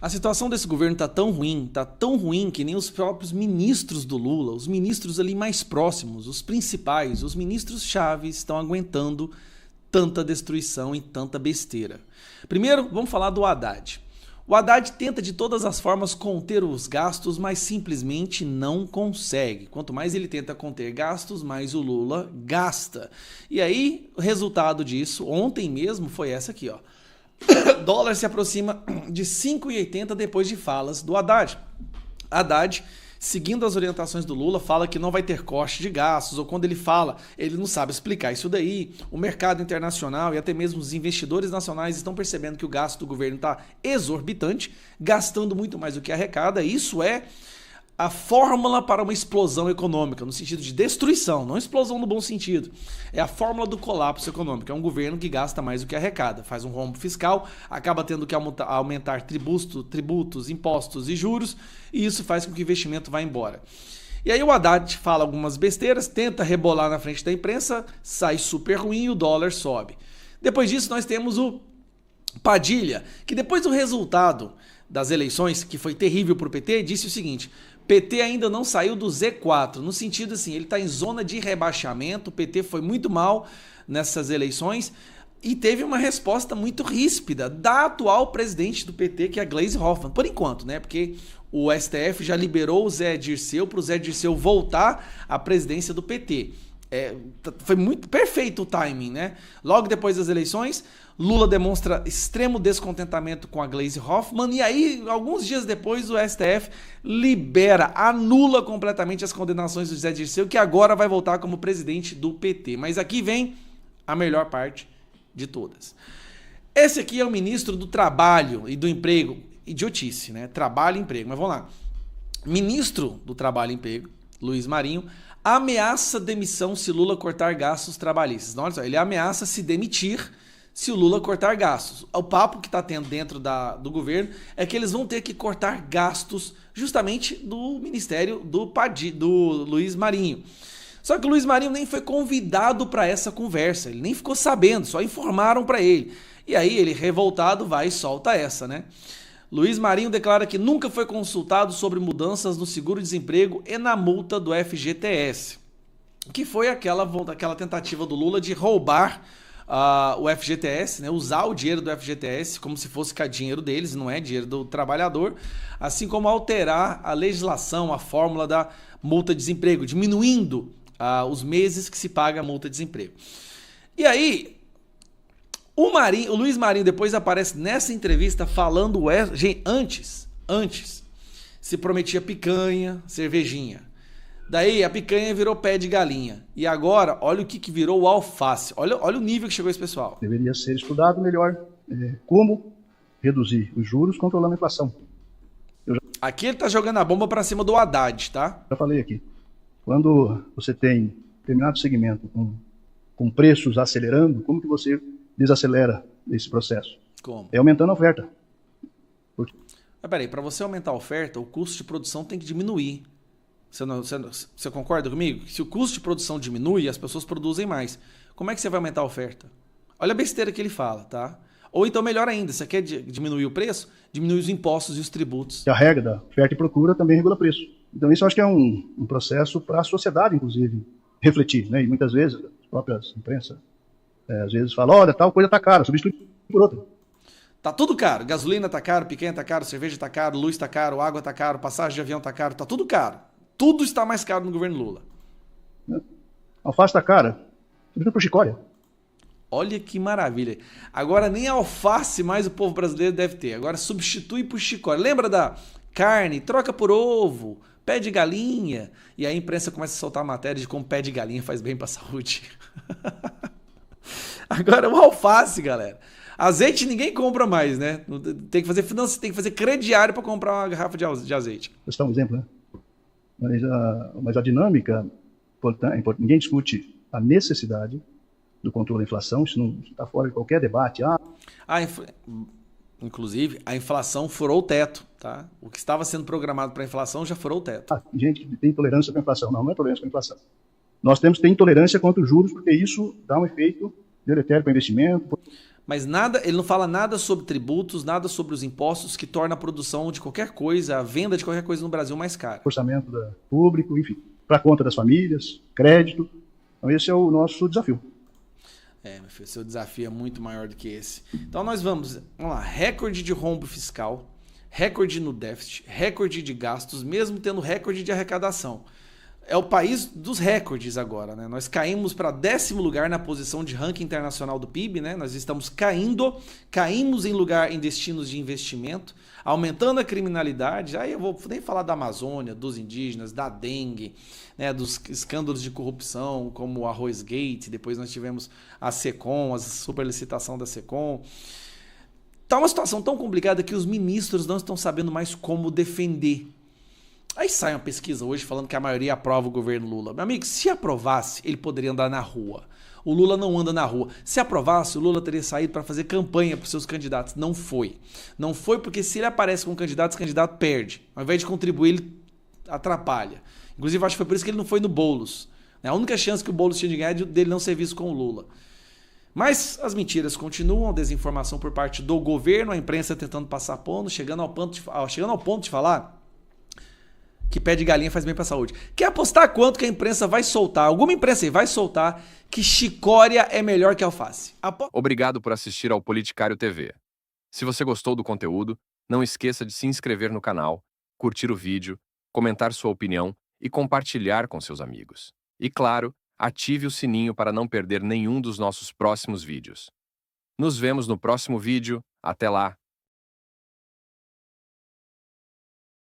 A situação desse governo tá tão ruim que nem os próprios ministros do Lula, os ministros ali mais próximos, os principais, os ministros-chave estão aguentando tanta destruição e tanta besteira. Primeiro, vamos falar do Haddad. O Haddad tenta de todas as formas conter os gastos, mas simplesmente não consegue. Quanto mais ele tenta conter gastos, mais o Lula gasta. E aí, o resultado disso, ontem mesmo, foi essa aqui, ó. Dólar se aproxima de 5,80 depois de falas do Haddad. Haddad, seguindo as orientações do Lula, fala que não vai ter corte de gastos, ou quando ele fala, ele não sabe explicar isso daí. O mercado internacional e até mesmo os investidores nacionais estão percebendo que o gasto do governo está exorbitante, gastando muito mais do que arrecada. Isso é a fórmula para uma explosão econômica, no sentido de destruição, não explosão no bom sentido. É a fórmula do colapso econômico. É um governo que gasta mais do que arrecada, faz um rombo fiscal, acaba tendo que aumentar tributos, impostos e juros, e isso faz com que o investimento vá embora. E aí o Haddad fala algumas besteiras, tenta rebolar na frente da imprensa, sai super ruim e o dólar sobe. Depois disso nós temos o Padilha, que depois do resultado das eleições, que foi terrível para o PT, disse o seguinte: PT ainda não saiu do Z4, no sentido assim, ele está em zona de rebaixamento, o PT foi muito mal nessas eleições e teve uma resposta muito ríspida da atual presidente do PT, que é a Gleisi Hoffmann, por enquanto, né? Porque o STF já liberou o Zé Dirceu para o Zé Dirceu voltar à presidência do PT. Foi muito perfeito o timing, né? Logo depois das eleições, Lula demonstra extremo descontentamento com a Gleisi Hoffmann e aí, alguns dias depois, o STF anula completamente as condenações do Zé Dirceu, que agora vai voltar como presidente do PT. Mas aqui vem a melhor parte de todas. Esse aqui é o ministro do Trabalho e do Emprego. Idiotice, né? Trabalho e emprego. Mas vamos lá. Ministro do Trabalho e Emprego, Luiz Marinho, ameaça demissão se Lula cortar gastos trabalhistas. Não, olha só, ele ameaça se demitir se o Lula cortar gastos. O papo que está tendo dentro do governo é que eles vão ter que cortar gastos justamente do ministério do Luiz Marinho. Só que o Luiz Marinho nem foi convidado para essa conversa, ele nem ficou sabendo, só informaram para ele. E aí ele, revoltado, vai e solta essa, né? Luiz Marinho declara que nunca foi consultado sobre mudanças no seguro-desemprego e na multa do FGTS, que foi aquela tentativa do Lula de roubar o FGTS, né, usar o dinheiro do FGTS como se fosse dinheiro deles, não é dinheiro do trabalhador, assim como alterar a legislação, a fórmula da multa de desemprego, diminuindo os meses que se paga a multa de desemprego. E aí, o Luiz Marinho depois aparece nessa entrevista falando, antes, se prometia picanha, cervejinha. Daí a picanha virou pé de galinha. E agora, olha o que virou o alface. Olha o nível que chegou esse pessoal. Deveria ser estudado melhor como reduzir os juros controlando a inflação. Aqui ele tá jogando a bomba para cima do Haddad, tá? Já falei aqui. Quando você tem determinado segmento com preços acelerando, como que você desacelera esse processo? Como? É aumentando a oferta. Mas peraí, para você aumentar a oferta, o custo de produção tem que diminuir. Você concorda comigo? Se o custo de produção diminui, as pessoas produzem mais. Como é que você vai aumentar a oferta? Olha a besteira que ele fala, tá? Ou então, melhor ainda, você quer diminuir o preço? Diminui os impostos e os tributos. A regra da oferta e procura também regula preço. Então isso eu acho que é um processo para a sociedade, inclusive, refletir, né? E muitas vezes, as próprias imprensa, às vezes falam, olha, tal coisa está cara, substitui por outra. Tá tudo caro. Gasolina tá caro, picanha tá caro, cerveja tá caro, luz tá caro, água tá caro, passagem de avião tá caro, tá tudo caro. Tudo está mais caro no governo Lula. Alface está cara, substitui por chicória. Olha que maravilha. Agora nem alface mais o povo brasileiro deve ter. Agora substitui por chicória. Lembra da carne? Troca por ovo, pé de galinha. E aí a imprensa começa a soltar matéria de como pé de galinha faz bem para a saúde. Agora o alface, galera. Azeite ninguém compra mais, né? Tem que fazer finanças, tem que fazer crediário para comprar uma garrafa de azeite. Vou citar um exemplo, né? Mas a dinâmica, ninguém discute a necessidade do controle da inflação, isso não está fora de qualquer debate. Inclusive, a inflação furou o teto, tá? O que estava sendo programado para a inflação já furou o teto. Gente que tem intolerância com a inflação. Não é tolerância com a inflação. Nós temos que ter intolerância contra os juros, porque isso dá um efeito deletério para investimento. Mas nada, ele não fala nada sobre tributos, nada sobre os impostos que torna a produção de qualquer coisa, a venda de qualquer coisa no Brasil mais cara. Orçamento público, enfim, para conta das famílias, crédito. Então esse é o nosso desafio. Meu filho, seu desafio é muito maior do que esse. Então nós vamos lá, recorde de rombo fiscal, recorde no déficit, recorde de gastos, mesmo tendo recorde de arrecadação. É o país dos recordes agora, né? Nós caímos para 10º lugar na posição de ranking internacional do PIB, né? Nós estamos caímos em destinos de investimento, aumentando a criminalidade. Aí eu vou nem falar da Amazônia, dos indígenas, da dengue, né? Dos escândalos de corrupção, como o Arroz Gate, depois nós tivemos a Secom, a superlicitação da Secom. Tá uma situação tão complicada que os ministros não estão sabendo mais como defender. Aí sai uma pesquisa hoje falando que a maioria aprova o governo Lula. Meu amigo, se aprovasse, ele poderia andar na rua. O Lula não anda na rua. Se aprovasse, o Lula teria saído para fazer campanha para os seus candidatos. Não foi. Não foi porque se ele aparece com um candidato, esse candidato perde. Ao invés de contribuir, ele atrapalha. Inclusive, acho que foi por isso que ele não foi no Boulos. A única chance que o Boulos tinha de ganhar é dele não ser visto com o Lula. Mas as mentiras continuam, a desinformação por parte do governo, a imprensa tentando passar pano, chegando ao ponto de falar que pé de galinha faz bem pra saúde. Quer apostar quanto que a imprensa vai soltar? Alguma imprensa aí vai soltar que chicória é melhor que alface. Obrigado por assistir ao Politicário TV. Se você gostou do conteúdo, não esqueça de se inscrever no canal, curtir o vídeo, comentar sua opinião e compartilhar com seus amigos. E claro, ative o sininho para não perder nenhum dos nossos próximos vídeos. Nos vemos no próximo vídeo. Até lá!